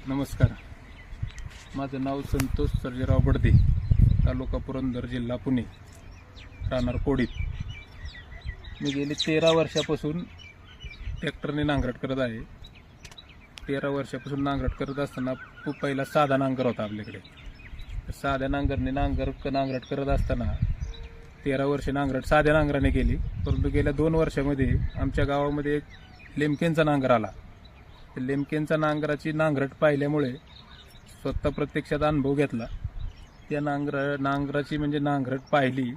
नमस्कार. माझं नाव संतोष सर्जेराव बडदे, तालुका पुरंदर, जिल्हा पुणे, राहणार कोडीत. मी गेली 13 वर्षापासून ट्रॅक्टरने नांगरट करत आहे. 13 वर्षापासून नांगरट करत असताना खूप पहिला साधा नांगर होता आपल्याकडे. साध्या नांगरने नांगरट करत असताना 13 वर्ष नांगरट साध्या नांगराने केली. परंतु गेल्या 2 वर्षामध्ये आमच्या गावामध्ये एक लेमकेनचा नांगर आला. लेमकेनचा नांगराची नांगरट पाहिल्यामुळे स्वतः प्रत्यक्षात अनुभव घेतला. त्या नांगराची म्हणजे नांगरट पाहिली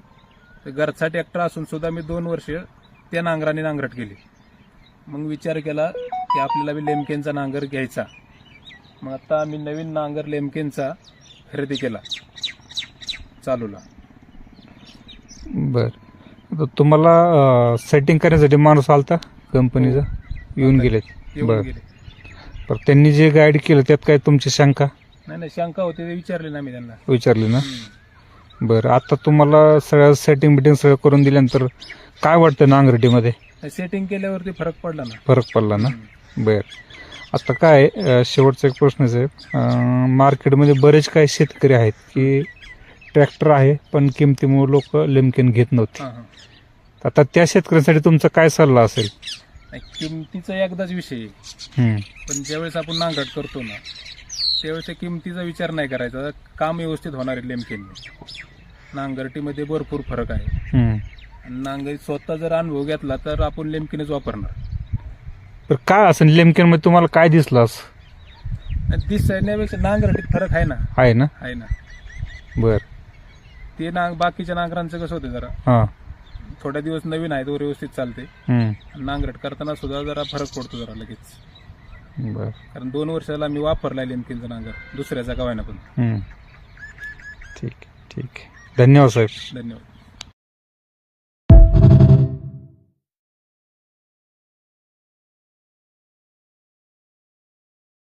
तर घरचा ट्रॅक्टर असून सुद्धा मी 2 वर्ष त्या नांगराने नांगरट केली. मग विचार केला की आपल्याला बी लेमकेनचा नांगर घ्यायचा. मग आता आम्ही नवीन नांगर लेमकेनचा खरेदी केला चालूला. बर, तुम्हाला सेटिंग करण्यासाठी माणूस आलता कंपनीचा? येऊन गेलेत? येऊन गेले. पण त्यांनी जे गाईड केलं त्यात काय तुमची शंका? नाही, शंका होती ते विचारले ना मी त्यांना. विचारली ना? बरं, आता तुम्हाला सगळं सेटिंग बिटिंग सगळं करून दिल्यानंतर काय वाटतं नांगरटीमध्ये? सेटिंग केल्यावरती फरक पडला ना. फरक पडला ना? बर, आता काय शेवटचा एक प्रश्नच आहे. मार्केटमध्ये बरेच काही शेतकरी आहेत की ट्रॅक्टर आहे पण किमतीमुळे लोक लेमकेन घेत नव्हते. आता त्या शेतकऱ्यांसाठी तुमचा काय सल्ला असेल? किमतीचा एकदाच विषय आहे, पण ज्यावेळेस आपण नांगरट करतो ना त्यावेळेस त्या किमतीचा विचार नाही करायचा. काम व्यवस्थित होणार आहे लेमकेनने. नांगरटीमध्ये भरपूर फरक आहे. नांगरी स्वतः जर अनुभव घेतला तर आपण लेमकेनच वापरणार. तर काय असेल लेमकेनमध्ये तुम्हाला काय दिसलं असं? दिसण्यापेक्षा नांगरटीत फरक आहे ना. आहे ना? आहे ना. बर, ते बाकीच्या नांगरांचं कसं होतं, जरा थोड्या दिवस नवीन आहे तो व्यवस्थित चालते. नांगरट करताना सुद्धा जरा फरक पडतो जरा लगेच. बर, कारण 2 वर्षाला मी वापरला लेमकेनचा नांगर दुसऱ्याचा गावायना पण. ठीक आहे. धन्यवाद साहेब. धन्यवाद.